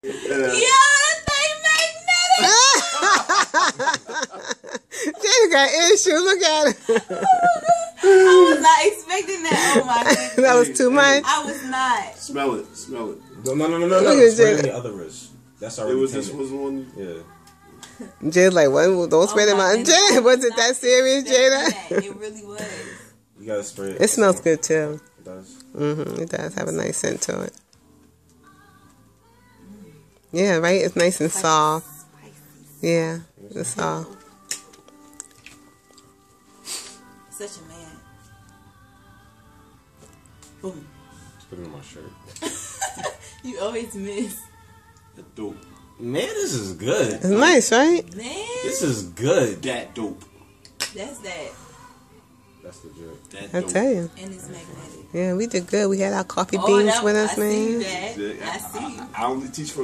that thing magnetic. Jada got issues. Look at it. I was not expecting that. Oh my goodness. That was too much. I was not. Smell it. Smell it. No. Look at Spray Jada. the other wrist. That's already It was tainted. this was the one. Yeah. Jada's like, what? Don't spray it, my man. goodness. Jada, was it that serious, Jada? It really was. You gotta spray it. It smells good too. It does. It does have a nice scent to it. Yeah, right? It's nice and soft. Yeah, it's soft. Such a man. Boom. Just put it in my shirt. You always miss. That dope. Man, this is good. It's nice, right? Man, This is good. That dope. that's that. That's legit. That I dope. tell you. And it's magnetic. Yeah, we did good. We had our coffee Oh, beans that, with us, I see man. that. I see you. I only teach for